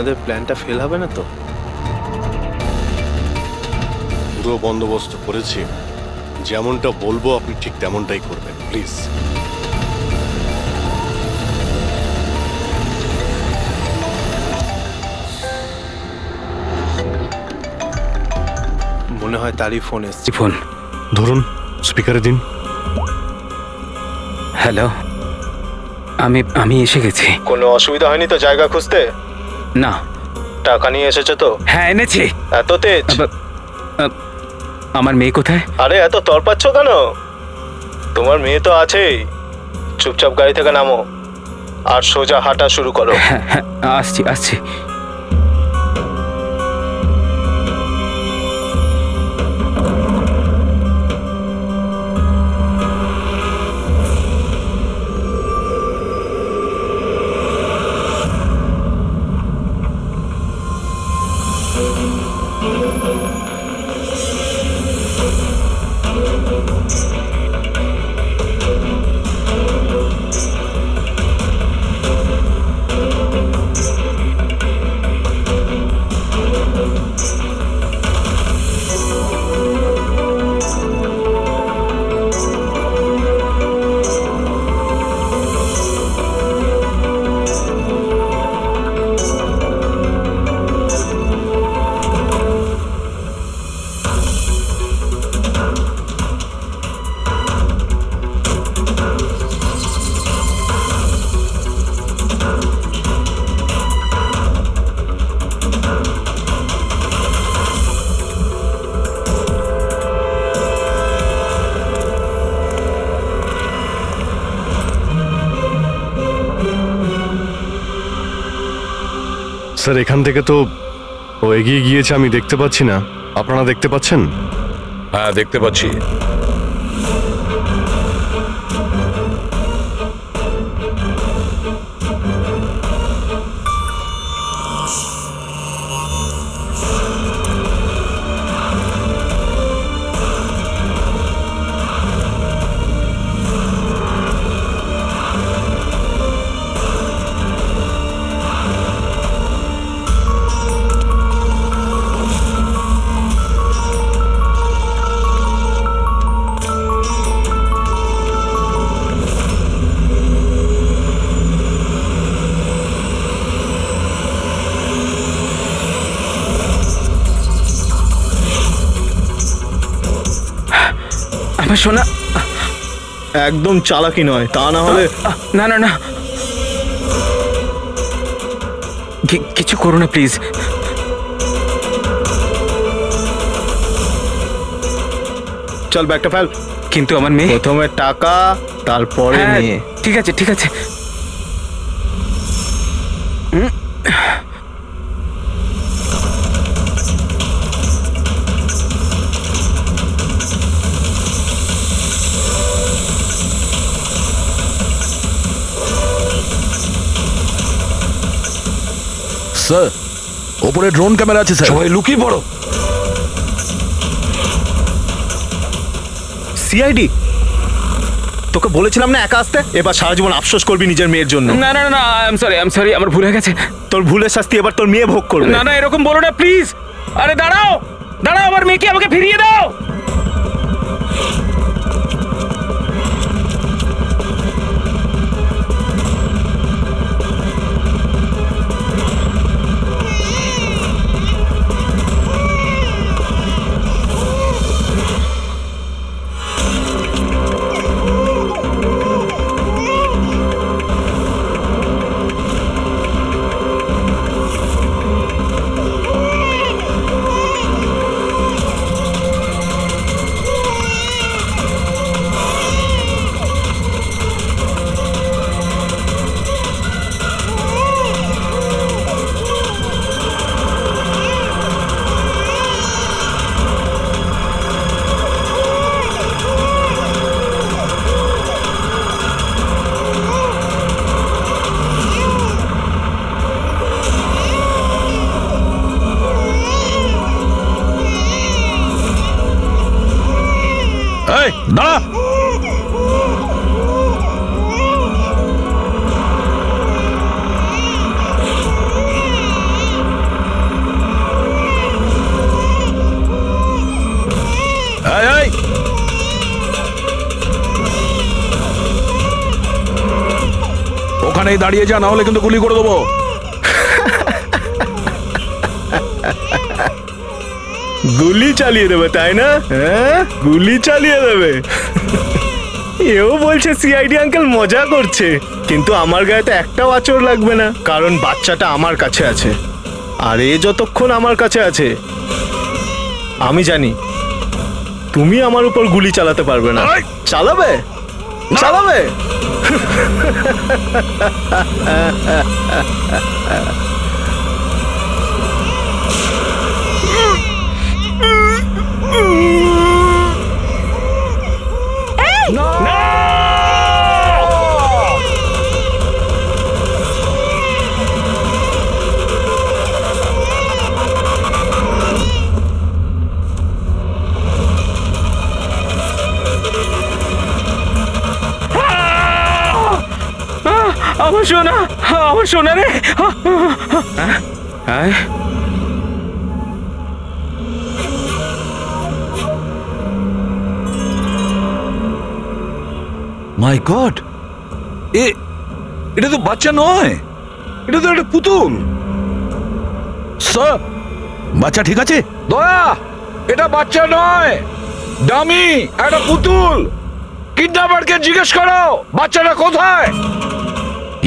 আপনাদের প্ল্যানটা ফেল হবে না তো? পুরো বন্দোবস্ত করেছি, যেমনটা বলবো আপনি ঠিক তেমনটাই করবেন, প্লিজ। মনে হয় তারই ফোন এসছে। ফোন ধরুন, স্পিকারে দিন। হ্যালো, আমি এসে গেছি। কোনো অসুবিধা হয়নি তো জায়গা খুঁজতে? না। টাকা নিয়ে এসেছো তো? হ্যাঁ এনেছি। এত তেজ? আমার মেয়ে কোথায়? আরে এত তরপাচ্ছ কেন? তোমার মেয়ে তো আছেই। চুপচাপ গাড়ি থেকে নামো আর সোজা হাঁটা শুরু করো। হ্যাঁ হ্যাঁ, আসছি। স্যার, এখান থেকে তো ও এগিয়ে গিয়েছে, আমি দেখতে পাচ্ছি না। আপনারা দেখতে পাচ্ছেন? হ্যাঁ, দেখতে পাচ্ছি। শোনা, একদম চালাকি নয়, তা না হলে। না, কিছু করো না প্লিজ। চল ব্যাগটা ফেল। কিন্তু আমার মেয়ে। প্রথমে টাকা, তারপরে মেয়ে। ঠিক আছে। স্যার, ওপরে ড্রোন ক্যামেরা আছে স্যার, সবাই লুকিয়ে পড়ো। সিআইডি, তোকে বলেছিলাম না একা আসতে? এবার সারা জীবন আফসোস করবি নিজের মেয়ের জন্য। না, আই এম সরি, আমার ভুল হয়ে গেছে। তোর ভুলের শাস্তি এবার তোর মেয়ে ভোগ করবে। না, এরকম বলো না প্লিজ। আরে দাঁড়াও, আমার মেয়েকে আমাকে ফিরিয়ে দাও। দাঁড়া। ওখানেই দাঁড়িয়ে যা, না হলে কিন্তু গুলি করে দেবো। গুলি চালিয়ে দেবে তাই না? হ্যাঁ, গুলি চালিয়ে দেবে। এও বলছে সিআইডি আঙ্কেল মজা করছে, কিন্তু আমার গায়ে তো একটাও আঁচড় লাগবে না, কারণ বাচ্চাটা আমার কাছে আছে। আর এ যতক্ষণ আমার কাছে আছে, আমি জানি তুমি আমার উপর গুলি চালাতে পারবে না। চালাবে? চালাবে? আমার সোনা, আমার সোনা রে। মাই গড, এটা তো বাচ্চা নয়, এটা তো একটা পুতুল। স্যার, বাচ্চা ঠিক আছে? দয়া, এটা বাচ্চা নয়, ডামি, একটা পুতুল। কিডন্যাপারকে জিজ্ঞেস করো বাচ্চাটা কোথায়।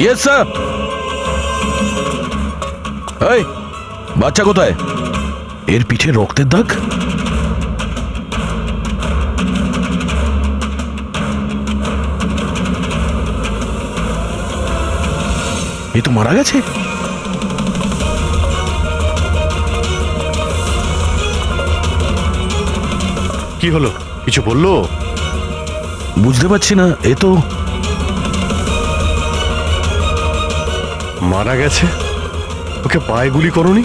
Yes sir. এই, বাচ্চা কোথায়? এর পিঠে রক্তের দাগ। এ তো মারা গেছে। কি হলো, কিছু বললো? বুঝতে পারছি না, এ তো মারা গেছে। ওকে পায়ে গুলি করনি?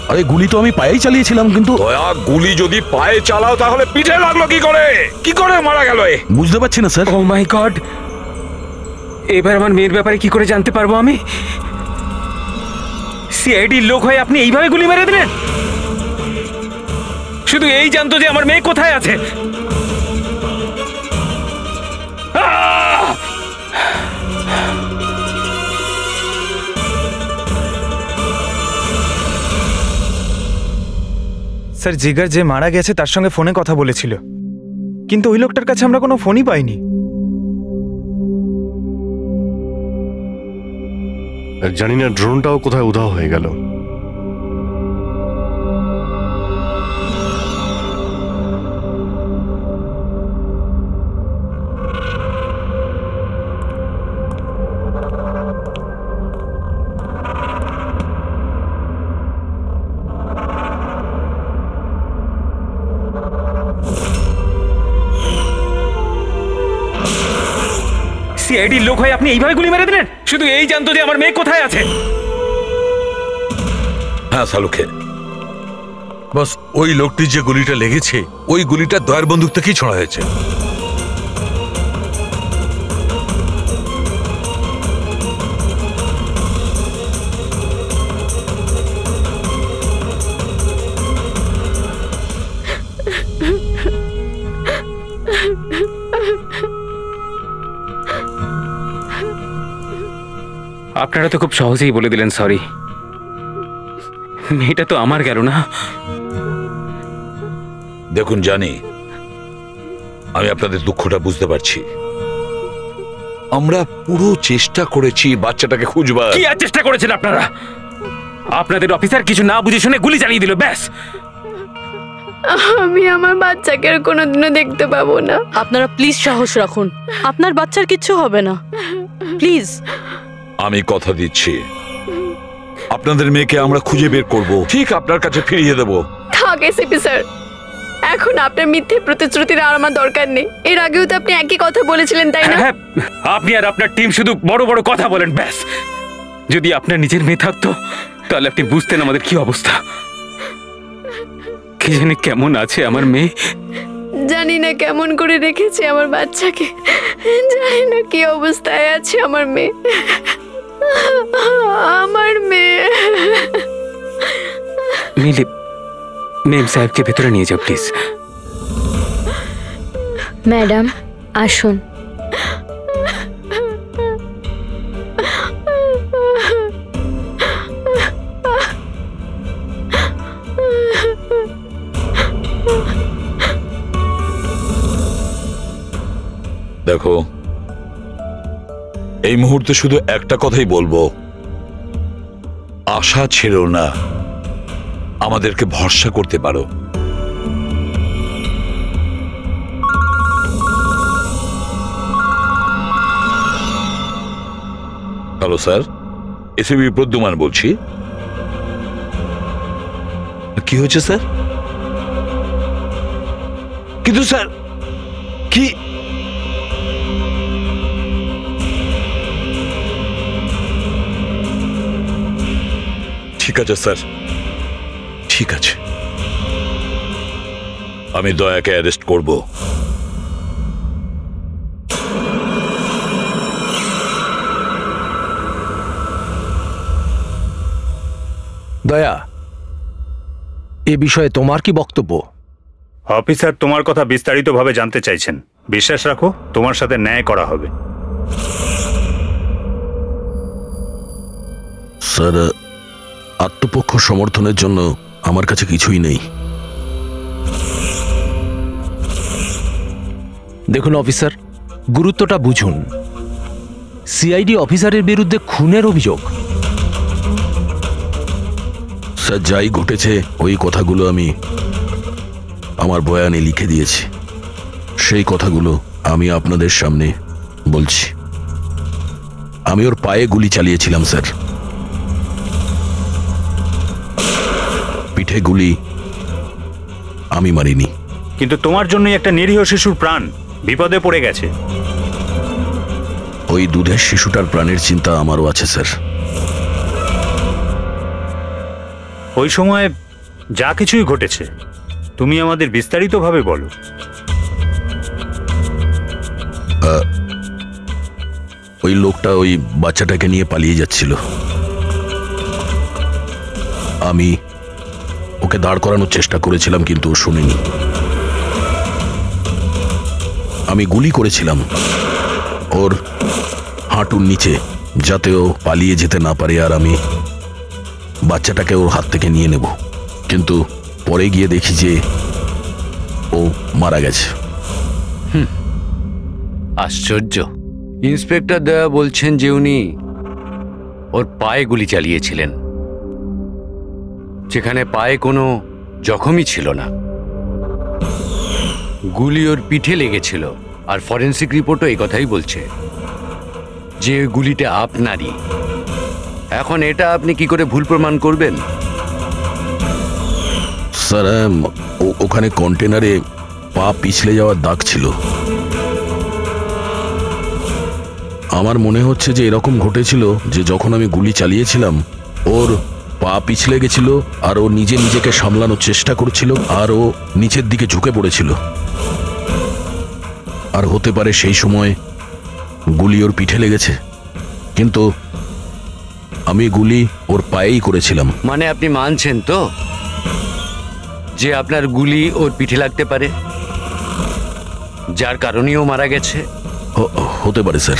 আরে গুলি তো আমি পায়েই চালিয়েছিলাম, কিন্তু দয়া, গুলি যদি পায়ে চালাও তাহলে পিঠে লাগলো কি করে? কি করে মারা গেল? বুঝতে পারছি না স্যার। ও মাই গড, এবার আমার মেয়ের ব্যাপারে কি করে জানতে পারবো আমি? সিআইডির লোক হয়ে আপনি এইভাবে গুলি মেরে দিলেন? শুধু এই জানতো যে আমার মেয়ে কোথায় আছে। স্যার, জিগার যে মারা গেছে তার সঙ্গে ফোনে কথা বলেছিল, কিন্তু ওই লোকটার কাছে আমরা কোনো ফোনই পাইনি। জানি না ড্রোনটাও কোথায় উধাও হয়ে গেল। সিআইডির লোক হয়ে আপনি এইভাবে গুলি মেরে দিলেন? শুধু এই জানতো যে আমার মেয়ে কোথায় আছে। হ্যাঁ সালুখে, বস, ওই লোকটি যে গুলিটা লেগেছে ওই গুলিটা দয়ার বন্দুক থেকেই ছোড়া হয়েছে। আপনারা তো খুব সহজেই বলে দিলেন সরি। মেয়েটা তো আমার গেল না। দেখুন জানি, আমি আপনাদের দুঃখটা বুঝতে পারছি। আমরা পুরো চেষ্টা করেছি বাচ্চাটাকে খুঁজবার। কি আর চেষ্টা করেছেন আপনারা? আপনাদের অফিসার কিছু না বুঝে শুনে গুলি চালিয়ে দিল, ব্যাস। আমি আমার বাচ্চাকে আর কোনোদিনও দেখতে পাবো না। আপনারা প্লিজ সাহস রাখুন, আপনার বাচ্চার কিচ্ছু হবে না, প্লিজ। আমি কথা দিচ্ছি, আপনাদের মেয়েকে আমরা খুঁজে বের করব, ঠিক আপনার কাছে ফিরিয়ে দেব। থাক এসিপি স্যার, এখন আপনার মিথ্যে প্রতিশ্রুতির আর আমার দরকার নেই। এর আগেও তো আপনি একই কথা বলেছিলেন, তাই না? হ্যাঁ, আপনি আর আপনার টিম শুধু বড় বড় কথা বলেন, ব্যাস। যদি আপনার নিজের মেয়ে থাকতো তাহলে আপনি বুঝতেন আমাদের কি অবস্থা। কি জানি কেমন আছে আমার মেয়ে। জানি না কেমন করে রেখেছে আমার বাচ্চাকে, জানি না কি অবস্থায় আছে আমার মেয়ে। আমার মেয়ে। মিলি, মেম সাহেবকে ভেতরে নিয়ে যাও প্লিজ। ম্যাডাম আসুন। দেখো, এই মুহূর্তে শুধু একটা কথাই বলবো, আশা ছেড়ো না, আমাদেরকে ভরসা করতে পারো। হ্যালো স্যার, এসিবি প্রদ্যুমান বলছি। কি হয়েছে স্যার? কিন্তু স্যার কি ঠিক আছে স্যার, ঠিক আছে, আমি দয়াকে অ্যারেস্ট করব। দয়া, এ বিষয়ে তোমার কি বক্তব্য? অফিসার তোমার কথা বিস্তারিতভাবে জানতে চাইছেন। বিশ্বাস রাখো, তোমার সাথে ন্যায় করা হবে। স্যার, আত্মপক্ষ সমর্থনের জন্য আমার কাছে কিছুই নেই। দেখুন অফিসার, গুরুত্বটা বুঝুন। সিআইডি অফিসারের বিরুদ্ধে খুনের অভিযোগ। স্যার, যাই ঘটেছে ওই কথাগুলো আমি আমার বয়ানে লিখে দিয়েছি। সেই কথাগুলো আমি আপনাদের সামনে বলছি। আমি ওর পায়ে গুলি চালিয়েছিলাম স্যার, পিঠে গুলি আমি মারিনি। কিন্তু তোমার জন্যই একটা নিরীহ শিশুর প্রাণ বিপদে পড়ে গেছে। ওই দুধের শিশুটার প্রাণের চিন্তা আমারও আছে স্যার। ওই সময় যা কিছুই ঘটেছে তুমি আমাদের বিস্তারিতভাবে বলো। ওই লোকটা ওই বাচ্চাটাকে নিয়ে পালিয়ে যাচ্ছিল। আমি ওকে দাঁড় করানোর চেষ্টা করেছিলাম, কিন্তু ও শুনেনি। আমি গুলি করেছিলাম ওর হাঁটুর নিচে, যাতে ও পালিয়ে যেতে না পারে, আর আমি বাচ্চাটাকে ওর হাত থেকে নিয়ে নেব। কিন্তু পরে গিয়ে দেখি যে ও মারা গেছে। আশ্চর্য। ইন্সপেক্টর দয়া বলছেন যে উনি ওর পায়ে গুলি চালিয়েছিলেন, যেখানে পায়ে কোনো জখমই ছিল না। গুলি ওর পিঠে লেগেছিল, আর ফরেন্সিক রিপোর্টও এই কথাই বলছে যে ওই গুলিটা আপনারই। এখন এটা আপনি কি করে ভুল প্রমাণ করবেন? স্যার, ওখানে কন্টেনারে পা পিছলে যাওয়ার দাগ ছিল। আমার মনে হচ্ছে যে এরকম ঘটেছিল যে যখন আমি গুলি চালিয়েছিলাম ওর পা পিছলে গেছিল, আর ও নিজেকে সামলানোর চেষ্টা করছিল, আর ও নিচের দিকে ঝুঁকে পড়েছিল। আর হতে পারে সেই সময় গুলি ওর পিঠে লেগেছে, কিন্তু আমি গুলি ওর পায়েই করেছিলাম। মানে আপনি মানছেন তো যে আপনার গুলি ওর পিঠে লাগতে পারে, যার কারণেও মারা গেছে? হতে পারে স্যার,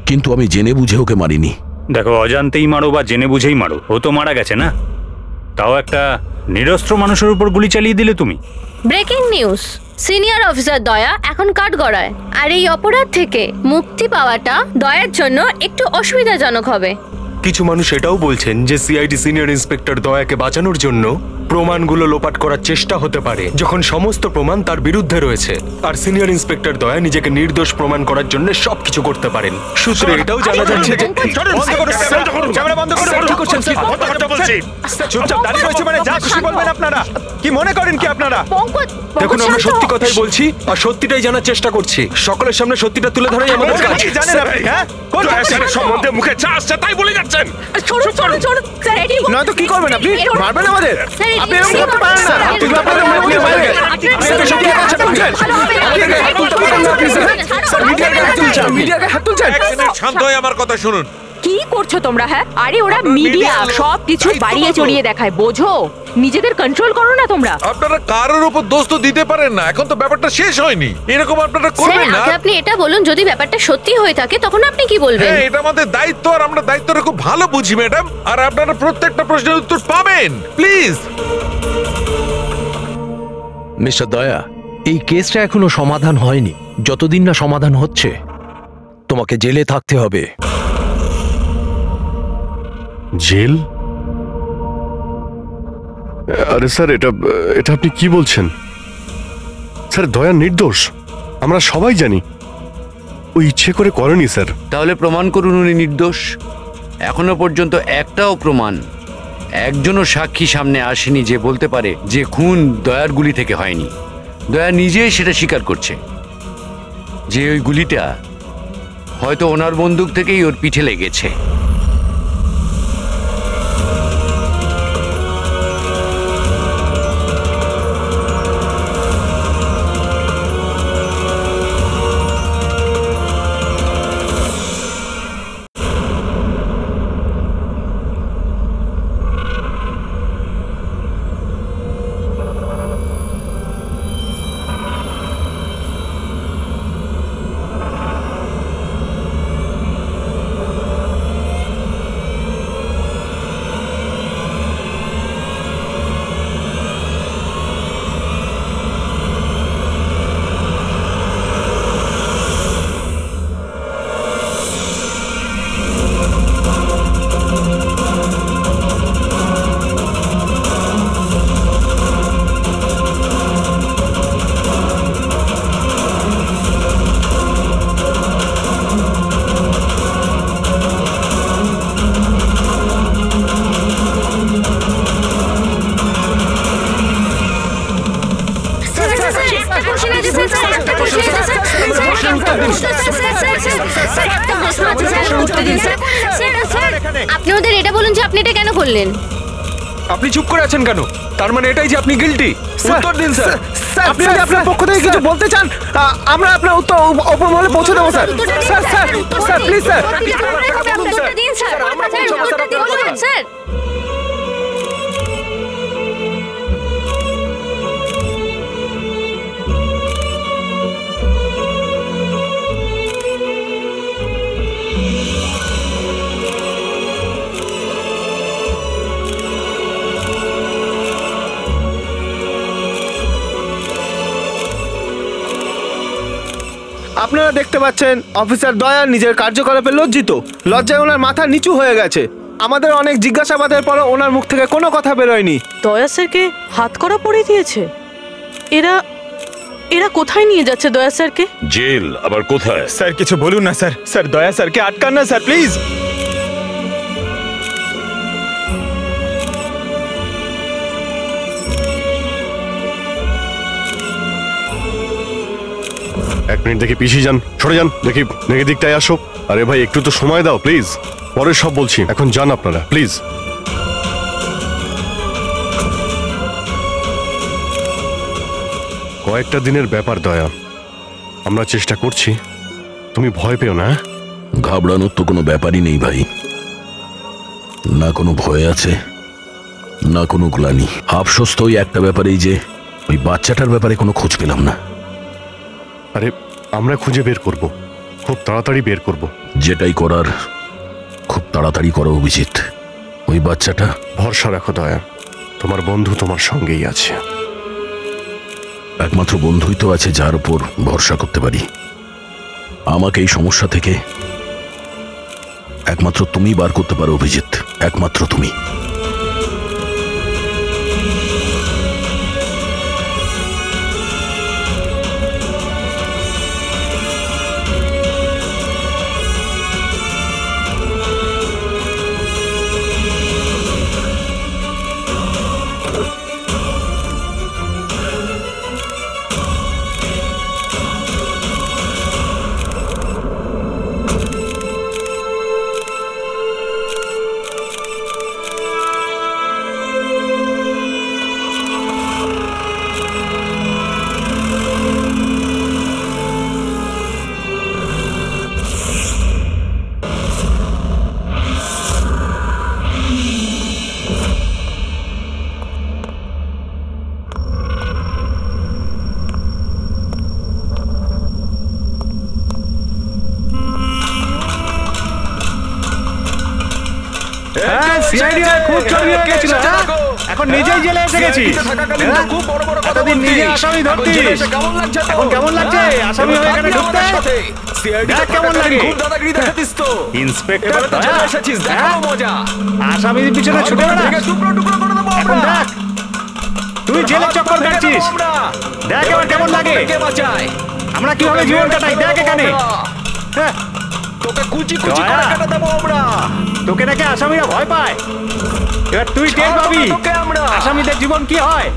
কিন্তু আমি জেনে বুঝে ওকে মারিনি। দেখো, অজান্তেই মারো বা জেনে বুঝেই মারো, ও তো মারা গেছে না। তাও একটা নিরস্ত্র মানুষের উপর গুলি চালিয়ে দিলে তুমি। ব্রেকিং নিউজ, সিনিয়র অফিসার দয়া এখন কাঠগড়ায়। আর এই অপরাধ থেকে মুক্তি পাওয়াটা দয়ার জন্য একটু অসুবিধাজনক হবে। কিছু মানুষ এটাও বলছেন যে সিআইডি সিনিয়র ইন্সপেক্টর দয়াকে বাঁচানোর জন্য প্রমাণগুলো লোপাট করার চেষ্টা হতে পারে, যখন সমস্ত প্রমাণ তার বিরুদ্ধে রয়েছে। আর সিনিয়র ইন্সপেক্টর দয়া নিজেকে নির্দোষ প্রমাণ করার জন্য সবকিছু করতে পারেন। সূত্রে এটাও জানা যাচ্ছে যে চুপচাপ দাঁড়িয়ে রয়েছে, মানে যা খুশি বলবেন আপনারা। কি মনে করেন কি আপনারা? দেখুন, আমরা সত্যি কথাই বলছি আর সত্যিটাই জানার চেষ্টা করছি। সকলের সামনে সত্যিটা তুলে ধরাই আমাদের কাজ। জানেন আপনি, হ্যাঁ, সম্বন্ধে মুখে চা আসছে তাই বলে যাচ্ছেন। নয়তো কি করবেন আপনি? মারবেন আমাদের? আপনি এরকম করতে পারেন না। আপনি আপনাদের মুখ নিয়ে বাইরে গেলেন। আপনি সত্যি কথা বলছেন। মিডিয়াকে হাত তুলছেন। শান্ত হয়ে আমার কথা শুনুন। কি করছো তোমরা? হ্যাঁ, আরে ওরা মিডিয়া সব কিছু বাড়িয়ে চড়িয়ে দেখায়, বোঝো? নিজেদের কন্ট্রোল করো না তোমরা। আপনারা কারোর উপর দোষ তো দিতে পারেন না, এখন তো ব্যাপারটা শেষ হয়নি। এরকম আপনারা করবেন না। আপনি এটা বলুন, যদি ব্যাপারটা সত্যি হয়ে থাকে তখন আপনি কি বলবেন? হ্যাঁ, এটা আমাদের দায়িত্ব, আর আমরা দায়িত্বটা খুব ভালো বুঝি ম্যাডাম। আর আপনারা প্রত্যেকটা প্রশ্নের উত্তর পাবেন, প্লিজ। মিস্টার দয়া, এই কেসটা এখনো সমাধান হয়নি। যতদিন না সমাধান হচ্ছে তোমাকে জেলে থাকতে হবে। জেল? আরে স্যার, এটা এটা আপনি কি বলছেন? স্যার, দয়া নির্দোষ, আমরা সবাই জানি। ও ইচ্ছে করে করেনি স্যার। তাহলে প্রমাণ করুন উনি নির্দোষ। এখনো পর্যন্ত একটাও প্রমাণ, একজনও সাক্ষী সামনে আসেনি যে বলতে পারে যে খুন দয়ার গুলি থেকে হয়নি। দয়া নিজেই সেটা স্বীকার করছে যে ওই গুলিটা হয়তো ওনার বন্দুক থেকেই ওর পিঠে লেগেছে। আপনি ওদের এটা বলুন যে আপনি এটা কেন করলেন? আপনি চুপ করে আছেন কেন? তার মানে এটাই যে আপনি গিল্টি? উত্তর দিন স্যার। আপনি যদি আপনার পক্ষ থেকে কিছু বলতে চান, আমরা আপনার উত্তর ওপর মহলে পৌঁছে দেবো sir. Sir sir sir please sir. Sir আপনারা দেখতে পাচ্ছেন অফিসার দয়া নিজের কার্যকলাপে লজ্জিত। লজ্জায় ওনার মাথা নিচু হয়ে গেছে। আমাদের অনেক জিজ্ঞাসাবাদের পরও ওনার মুখ থেকে কোনো কথা বেরোয়নি। দয়া স্যারকে হাত করা পড়ে দিয়েছে। এরা এরা কোথায় নিয়ে যাচ্ছে দয়া স্যারকে? জেল। আবার কোথায়? স্যার কিছু বলুন না স্যার। স্যার দয়া স্যারকে আটকান না স্যার, প্লিজ। এক মিনিট, দেখি পিছিয়ে যান, সরে যান, দেখি নেগে দিকটায় আসো। আরে ভাই, একটু তো সময় দাও প্লিজ, পরে সব বলছি, এখন যান আপনারা প্লিজ। কয়েকটা দিনের ব্যাপার দয়া, আমরা চেষ্টা করছি, তুমি ভয় পেও না। ঘাবড়ানোর তো কোনো ব্যাপারই নেই ভাই। না কোনো ভয় আছে, না কোনো গ্লানি। আফসোস তো ওই একটা ব্যাপারেই যে ওই বাচ্চাটার ব্যাপারে কোনো খোঁজ পেলাম না। আরে আমরা খুঁজে বের করব, খুব তাড়াতাড়ি বের করব। যেটাই করার খুব তাড়াতাড়ি করো অভিজিৎ। ওই বাচ্চাটা। ভরসা রাখো দয়া, তোমার বন্ধু তোমার সঙ্গেই আছে। একমাত্র বন্ধুই তো আছে যার উপর ভরসা করতে পারি। আমাকে এই সমস্যা থেকে একমাত্র তুমি বার করতে পারো অভিজিৎ, একমাত্র তুমি। এখন নিজেই জেলে এসে গেছিস। এতদিন নিজে আসামি ধরতিস, এখন কেমন লাগছে আসামি হয়ে এখানে ঢুকতে? দেখ কেমন লাগে। ইন্সপেক্টর দয়া, আসামির পিছনে ছুটে বেড়াস। এখন দেখ তুই জেলে চক্কর কাটছিস, দেখ এবার কেমন লাগে। আমরা কিভাবে জীবন কাটাই দেখ এখানে। তোকে কুচি কুচি করে কেটে দেবো আমরা। তোকে নাকি আসামিরা ভয় পায়, এবার তুই টের পাবি আসামিদের জীবন কি হয়।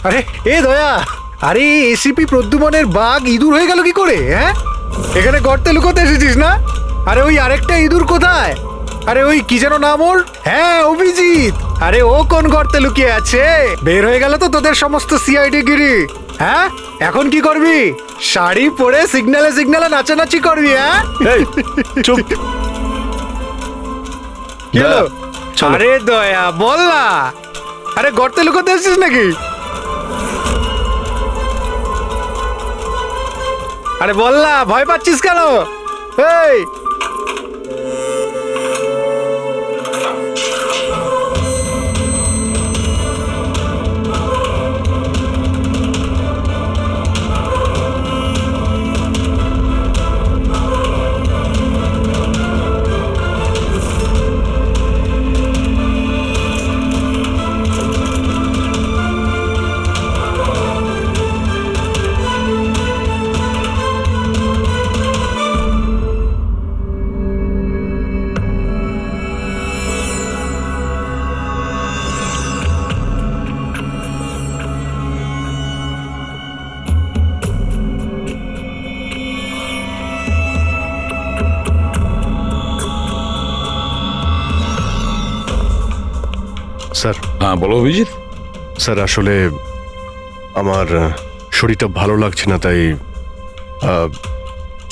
আরে এ দয়া, আরে এসিপি প্রদ্যুমনের বাঘ ইঁদুর হয়ে গেল কি করে? হ্যাঁ, এখানে গর্তে লুকোতে এসেছিস না? আরে ওই আরেকটা ইঁদুর কোথায়? আরে ওই কি যেন নাম ওর? হ্যাঁ, অভিজিৎ। আরে ও কোন গর্তে লুকিয়ে আছে? বের হয়ে গেল তো তোদের সমস্ত সিআইডি গিরি। হ্যাঁ, এখন কি করবি? শাড়ি পরে সিগন্যালে সিগন্যালে নাচানাচি করবি? হ্যাঁ, চুপ। কি হলো? আরে দয়া বল না, আরে গর্তে লুকোতে এসেছিস নাকি? আরে বল না, ভয় পাচ্ছিস কেন? এই স্যার। হ্যাঁ বলো অভিজিৎ। স্যার আসলে আমার শরীরটা ভালো লাগছে না, তাই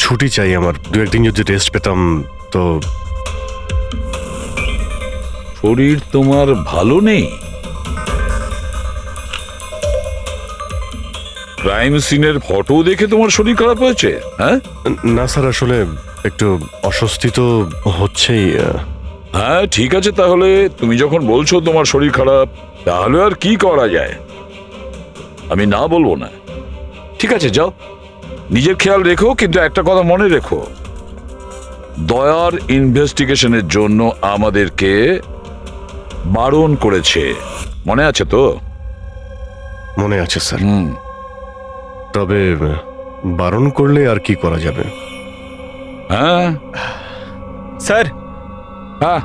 ছুটি চাই আমার। দু একদিন যদি রেস্ট পেতাম তো। শরীর তোমার ভালো নেই? ক্রাইম সিনের ফটো দেখে তোমার শরীর খারাপ হয়েছে? হ্যাঁ না স্যার, আসলে একটু অস্বস্তি তো হচ্ছেই। হ্যাঁ ঠিক আছে, তাহলে তুমি যখন বলছো তোমার শরীর খারাপ, তাহলে আর কি করা যায়? আমি না বলবো না। ঠিক আছে যাও, নিজের খেয়াল রেখো, কিন্তু একটা কথা মনে রেখো, দয়ার ইনভেস্টিগেশনের জন্য আমাদেরকে বারণ করেছে, মনে আছে তো? মনে আছে স্যার। তবে বারণ করলে আর কি করা যাবে? হ্যাঁ স্যার। হ্যাঁ,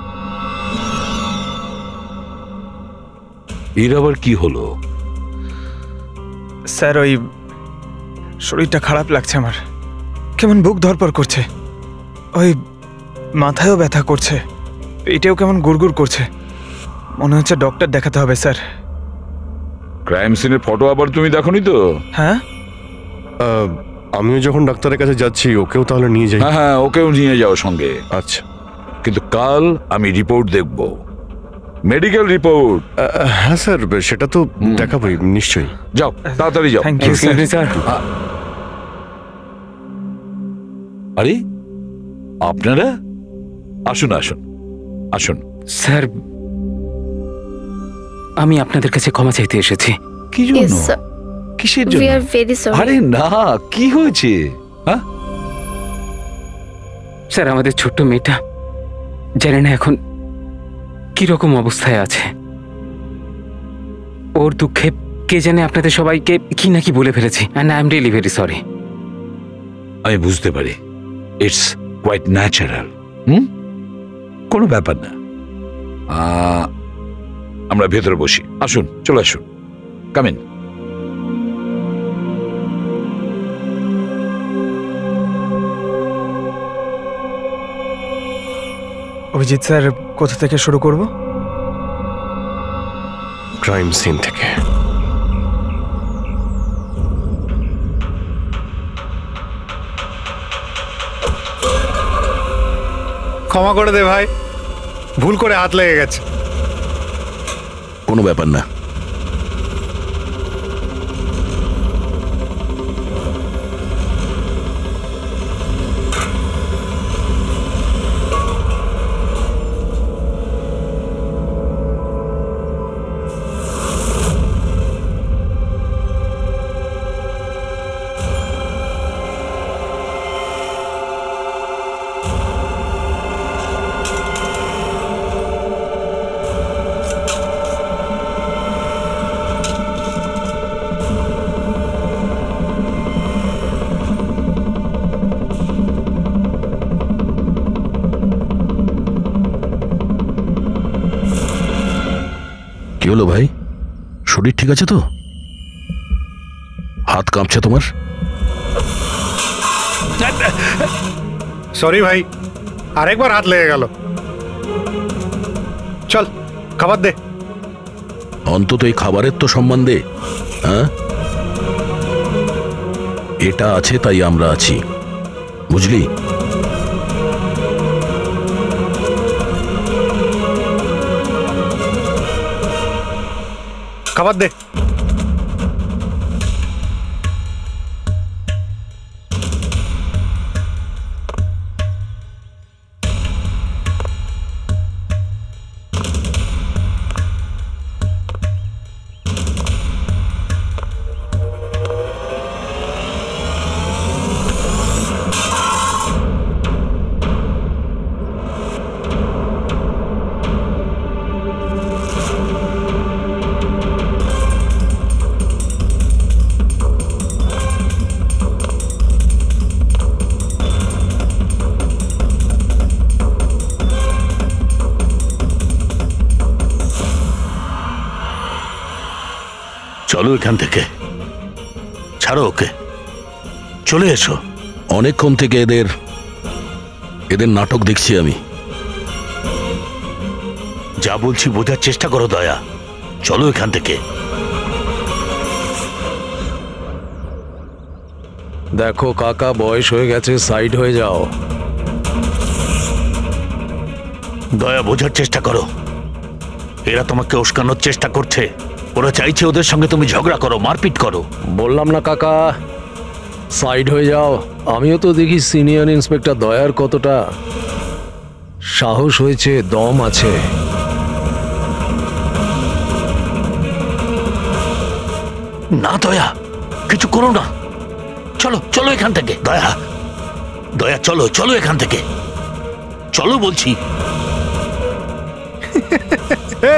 এর আবার কি হলো? স্যার ওই শরীরটা খারাপ লাগছে আমার, কেমন বুক ধরপড় করছে, ওই মাথায়ও ব্যথা করছে, পেটেও কেমন গুড়গুড় করছে, মনে হচ্ছে ডক্টর দেখাতে হবে স্যার। ক্রাইম সিনের ফটো আবার তুমি দেখোনি তো? হ্যাঁ, আমিও যখন ডাক্তারের কাছে যাচ্ছি ওকেও তাহলে নিয়ে যাই। হ্যাঁ হ্যাঁ, ওকেও নিয়ে যাও সঙ্গে। আচ্ছা, কিন্তু কাল আমি রিপোর্ট দেখব, মেডিকেল রিপোর্ট। হ্যাঁ স্যার, সেটা তো দেখাবই নিশ্চয়ই। যাও তাড়াতাড়ি যাও। Thank you sir. আরে আপনারা আসুন আসুন আসুন। স্যার, আমি আপনাদের কাছে ক্ষমা চাইতে এসেছি। কি জন্য? কিসের জন্য? আরে না, কি হয়েছে? হ্যাঁ স্যার, আমাদের ছোট্ট মেয়েটা জানি না এখন কিরকম অবস্থায় আছে। ওর দুঃখে কে জানে আপনাদের সবাইকে কি নাকি বলে ফেলেছি। And I am really very sorry. আমি বুঝতে পারি, ইটস কোয়াইট ন্যাচারাল। কোনো ব্যাপার না। আমরা ভেতরে বসি, আসুন, চলে আসুন, কাম ইন। অভিজিৎ স্যার, কোথা থেকে শুরু করব? ক্রাইম সিন থেকে। ক্ষমা করে দে ভাই, ভুল করে হাত লেগে গেছে। কোনো ব্যাপার না। কি হলো ভাই, শরীর ঠিক আছে তো? হাত কাঁপছে তোমার? সরি ভাই, আরেকবার হাত লেগে গেল। চল খাবার দে। অন্তত এই খাবারের তো সম্মান দে। হ্যাঁ, এটা আছে তাই আমরা আছি, বুঝলি? খাবার দে। চলো এখান থেকে, ছাড়ো ওকে, চলে এসো। অনেকক্ষণ থেকে এদের নাটক দেখছি আমি। যা বলছি বোঝার চেষ্টা করো দয়া, চলো এখান থেকে। দেখো কাকা, বয়স হয়ে গেছে, সাইড হয়ে যাও। দয়া, বোঝার চেষ্টা করো, এরা তোমাকে উস্কানোর চেষ্টা করছে। ওরা চাইছে ওদের সঙ্গে তুমি ঝগড়া করো, মারপিট করো। বললাম না কাকা, সাইড হয়ে যাও। আমিও তো দেখি সিনিয়র ইন্সপেক্টর দয়ার কতটা সাহস হয়েছে, দম আছে। না দয়া, কিছু করো না, চলো চলো এখান থেকে। দয়া, দয়া চলো চলো এখান থেকে, চলো বলছি।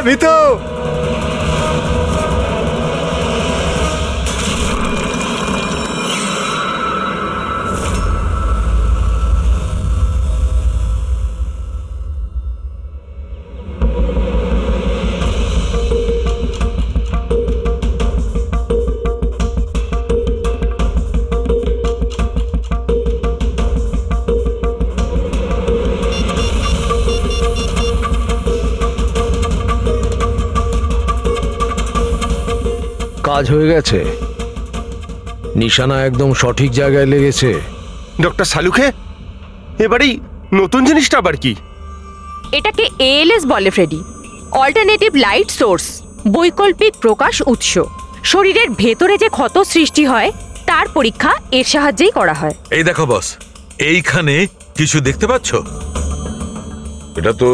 ভিতু, কাজ হয়ে গেছে, নিশানা একদম সঠিক জায়গায় লেগেছে। ডক্টর সালুখে, এবারেই নতুন জিনিসটা আবার কি? এটাকে এএলএস বলে ফ্রেডি, অল্টারনেটিভ লাইট সোর্স, বৈকল্পিক প্রকাশ উৎস। শরীরের ভেতরে যে ক্ষত সৃষ্টি হয় তার পরীক্ষা এর সাহায্যেই করা হয়। এই দেখো বস, এইখানে কিছু দেখতে পাচ্ছ? এটা তো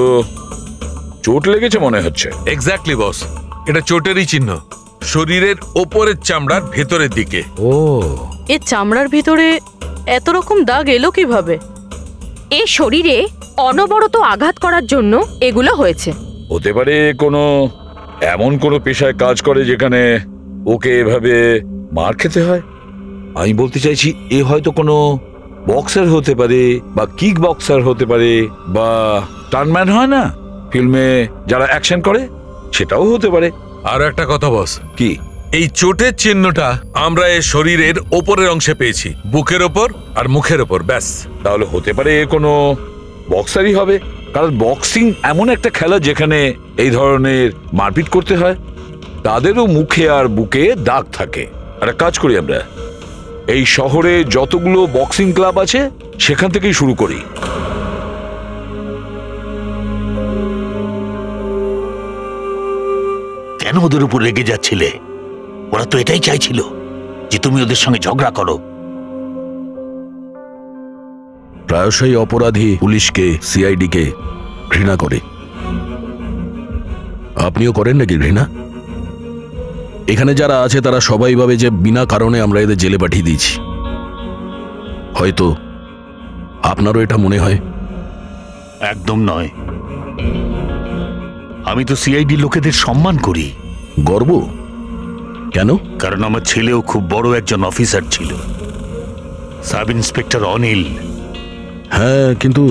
চোট লেগেছে মনে হচ্ছে। এক্স্যাক্টলি বস, এটা চোটেরই চিহ্ন, শরীরের ওপরের চামড়ার ভেতরের দিকে। ও, এ চামড়ার ভিতরে এত রকম দাগ এলো কিভাবে? এ শরীরে অনবরত আঘাত করার জন্য এগুলো হয়েছে। হতে পারে এমন কোনো পেশায় কাজ করে যেখানে ওকে এভাবে মার খেতে হয়। আমি বলতে চাইছি, এ হয়তো কোনো বক্সার হতে পারে, বা কিক বক্সার হতে পারে, বা টার্নম্যান হয় না ফিল্মে যারা অ্যাকশন করে, সেটাও হতে পারে। আর একটা কথা বস, কি? এই চোটের চিহ্নটা আমরা এর শরীরের ওপরের অংশে পেয়েছি, বুকের ওপর আর মুখের ওপর, ব্যাস। তাহলে হতে পারে কোনো বক্সারই হবে, কারণ বক্সিং এমন একটা খেলা যেখানে এই ধরনের মারপিট করতে হয়। তাদেরও মুখে আর বুকে দাগ থাকে। একটা কাজ করি, আমরা এই শহরে যতগুলো বক্সিং ক্লাব আছে সেখান থেকেই শুরু করি। কেন ওদের উপর রেগে যাচ্ছিলে? ওরা তো এটাই চাইছিল যে তুমি ওদের সঙ্গে ঝগড়া করো। প্রায়শই অপরাধী পুলিশকে, সিআইডিকে ঘৃণা করে। আপনিও করেন নাকি ঘৃণা? এখানে যারা আছে তারা সবাই ভাবে যে বিনা কারণে আমরা এদের জেলে পাঠিয়ে দিয়েছি। হয়তো আপনারও এটা মনে হয়। একদম নয়, আমি তো সিআইডি লোকেদের সম্মান করি। গর্ব কেন? কারণ আমার ছেলেও খুব বড় একজন অফিসার ছিল, সাব ইন্সপেক্টর অনিল। হ্যাঁ, কিন্তু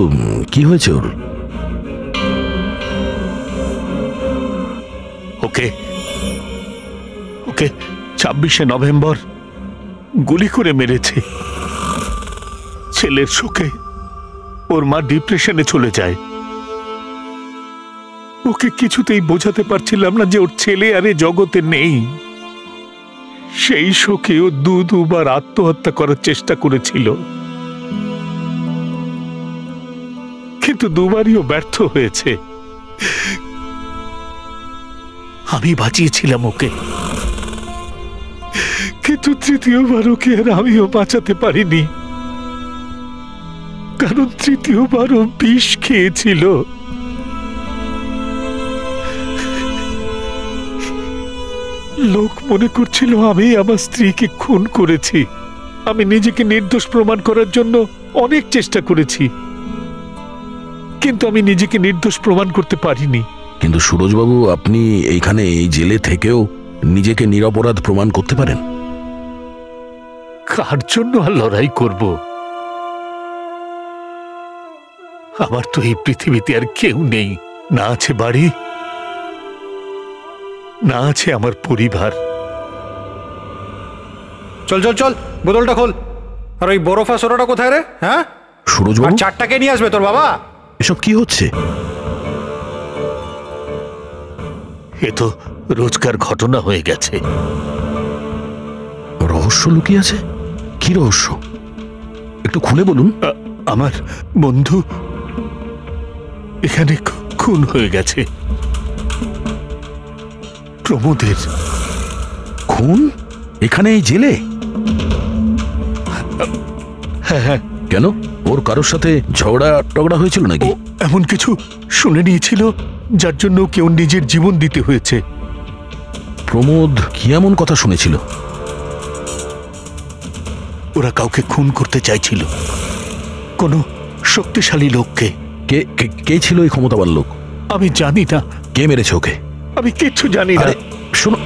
কি হয়েছে ওর? ওকে ওকে 26শে নভেম্বর গুলি করে মেরেছে। ছেলের শোকে ওর মা ডিপ্রেশনে চলে যায়। ওকে কিছুতেই বোঝাতে পারছিলাম না যে ওর ছেলে আর এ জগতে নেই। সেই শোকে ও দুবার আত্মহত্যা করার চেষ্টা করেছিল, কিন্তু দুবারই ও ব্যর্থ হয়েছে। আমি বাঁচিয়েছিলাম ওকে, কিন্তু তৃতীয়বার ওকে আর আমিও বাঁচাতে পারিনি, কারণ তৃতীয়বারও বিষ খেয়েছিল। লোক মনে করছিল আমি আমার স্ত্রীকে খুন করেছি। আমি নিজেকে নির্দোষ প্রমাণ করার জন্য অনেক চেষ্টা করেছি, কিন্তু আমি নিজেকে নির্দোষ প্রমাণ করতে পারিনি। কিন্তু সুরজবাবু, আপনি এইখানে এই জেলে থেকেও নিজেকে নিরপরাধ প্রমাণ করতে পারেন। কার জন্য আর লড়াই করব? আমার তো এই পৃথিবীতে আর কেউ নেই। না আছে বাড়ি, না আছে আমার পরিবার। চল চল চল, বোতলটা খোল। আর ওই বরফা সোডাটা কোথায় রে? হ্যাঁ সুরজবাবু, আর চারটাকে নিয়ে আসবে তোর বাবা। এসব কি হচ্ছে? এ তো রোজকার ঘটনা হয়ে গেছে। রহস্য লুকিয়ে আছে? কি রহস্য? একটু খুলে বলুন। আমার বন্ধু এখানে খুন হয়ে গেছে। প্রমোদের খুন এখানে এই জেলে? হ্যাঁ। কেন? ওর কারোর সাথে ঝগড়া টগড়া হয়েছিল নাকি? এমন কিছু শুনে নিয়েছিল যার জন্য কেউ নিজের জীবন দিতে হয়েছে। প্রমোদ কি এমন কথা শুনেছিল? ওরা কাউকে খুন করতে চাইছিল, কোনো শক্তিশালী লোককে। কে ছিল এই ক্ষমতাবান লোক? আমি জানি না। কে মেরেছে ওকে? আমি কিচ্ছু জানি না। শোনো,